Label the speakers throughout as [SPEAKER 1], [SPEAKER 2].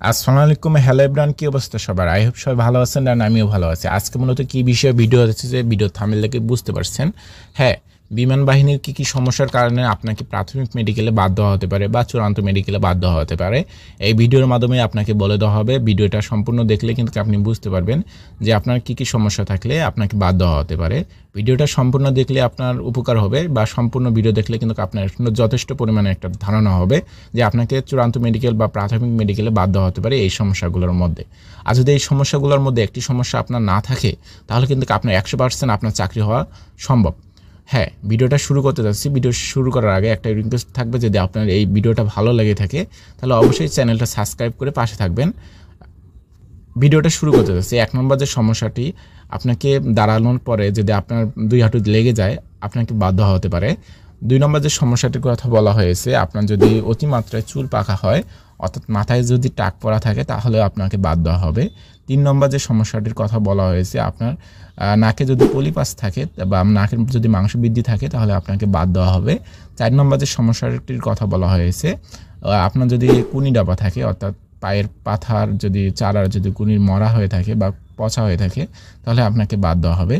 [SPEAKER 1] আসসালামু আলাইকুম, hello everyone, কি অবস্থা সবার? আই হোপ সবাই ভালো আছেন আর আমিও ভালো আছি। আজকে মূলত কি বিষয়ে ভিডিও হচ্ছে যে ভিডিও থাম্বনেল দেখে বুঝতে পারছেন। হ্যাঁ, বিমান বাহিনীর কি সমস্যার কারণে আপনাকে প্রাথমিক মেডিকেলে বাদ দেওয়া হতে পারে বা চূড়ান্ত মেডিকেলে বাদ দেওয়া হতে পারে, এই ভিডিওর মাধ্যমে আপনাকে বলে দেওয়া হবে। ভিডিওটা সম্পূর্ণ দেখলে কিন্তু আপনি বুঝতে পারবেন যে আপনার কি সমস্যা থাকলে আপনাকে বাদ দেওয়া হতে পারে। ভিডিওটা সম্পূর্ণ দেখলে আপনার উপকার হবে বা সম্পূর্ণ ভিডিও দেখলে কিন্তু আপনার যথেষ্ট পরিমাণে একটা ধারণা হবে যে আপনাকে চূড়ান্ত মেডিকেল বা প্রাথমিক মেডিকেলে বাদ দেওয়া হতে পারে এই সমস্যাগুলোর মধ্যে। আর যদি এই সমস্যাগুলোর মধ্যে একটি সমস্যা আপনার না থাকে তাহলে কিন্তু আপনার 100% আপনার চাকরি হওয়া সম্ভব। হ্যাঁ, ভিডিওটা শুরু করতে যাচ্ছি। ভিডিও শুরু করার আগে একটা রিকোয়েস্ট থাকবে, যদি আপনার এই ভিডিওটা ভালো লেগে থাকে তাহলে অবশ্যই চ্যানেলটা সাবস্ক্রাইব করে পাশে থাকবেন। ভিডিওটা শুরু করতে যাচ্ছি। 1 নম্বর যে সমস্যাটি, আপনাকে দাঁড়ানোর পরে যদি আপনার 2 হাঁটু লেগে যায় আপনাকে বাদ দেওয়া হতে পারে। 2 নম্বর যে সমস্যাটির কথা বলা হয়েছে, আপনার যদি অতিমাত্রায় চুল পাকা হয় অর্থাৎ মাথায় যদি টাক পড়া থাকে তাহলে আপনাকে বাদ দেওয়া হবে। 3 নম্বর যে সমস্যাটির কথা বলা হয়েছে, আপনার নাকে যদি পলিপাস থাকে বা নাকের যদি মাংস বৃদ্ধি থাকে তাহলে আপনাকে বাদ দেওয়া হবে। 4 নম্বর যে সমস্যাটির কথা বলা হয়েছে, আপনার যদি কুনি ডাবা থাকে অর্থাৎ পায়ের পাথার যদি চারার যদি কুনির মরা হয়ে থাকে বা পচা হয়ে থাকে তাহলে আপনাকে বাদ দেওয়া হবে।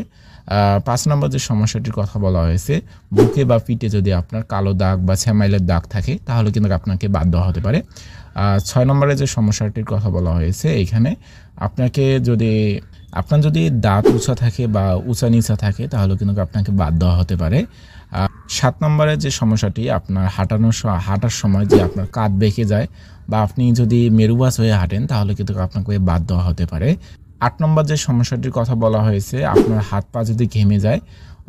[SPEAKER 1] 5 নম্বর যে সমস্যাটির কথা বলা হয়েছে, বুকে বা পিঠে যদি আপনার কালো দাগ বা ছ্যামাইলের দাগ থাকে তাহলে কিন্তু আপনাকে বাদ দেওয়া হতে পারে। 6 নম্বরে যে সমস্যাটির কথা বলা হয়েছে, এইখানে আপনার যদি দাঁত উঁচা থাকে বা উঁচা নিচা থাকে তাহলে কিন্তু আপনাকে বাদ দেওয়া হতে পারে। 7 নম্বরে যে সমস্যাটি, আপনার হাঁটার সময় যে আপনার কাঁধ বেঁকে যায় বা আপনি যদি মেরুবাস হয়ে হাঁটেন তাহলে কিন্তু আপনাকে বাদ দেওয়া হতে পারে। 8 নম্বর যে সমস্যাটির কথা বলা হয়েছে, আপনার হাত পা যদি ঘেমে যায়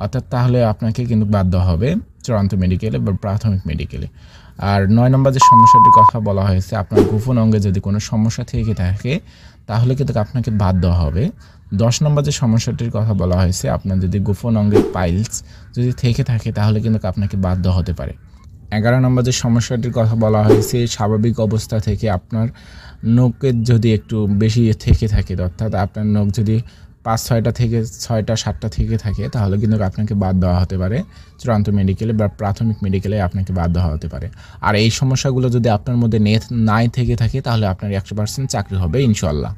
[SPEAKER 1] অর্থাৎ তাহলে আপনাকে কিন্তু বাদ দেওয়া হবে চূড়ান্ত মেডিকেলে বা প্রাথমিক মেডিকেলে। আর 9 নম্বর যে সমস্যাটির কথা বলা হয়েছে, আপনার গোপন অঙ্গে যদি কোনো সমস্যা থেকে থাকে তাহলে কিন্তু আপনাকে বাদ দেওয়া হবে। 10 নম্বর যে সমস্যাটির কথা বলা হয়েছে, আপনার যদি গোপন অঙ্গের পাইলস যদি থেকে থাকে তাহলে কিন্তু আপনাকে বাদ দেওয়া হতে পারে। 11 নম্বর যে সমস্যাটির কথা বলা হয়েছে, স্বাভাবিক অবস্থা থেকে আপনার নখের যদি একটু বেশি থেকে থাকে অর্থাৎ আপনার নখ যদি 5-6টা থেকে 6টা-7টা থেকে থাকে তাহলে কিন্তু আপনাকে বাদ দেওয়া হতে পারে চূড়ান্ত মেডিকেলে বা প্রাথমিক মেডিকেলে আপনাকে বাদ দেওয়া হতে পারে। আর এই সমস্যাগুলো যদি আপনার মধ্যে নাই থেকে থাকে তাহলে আপনার 100% চাকরি হবে ইনশাআল্লাহ।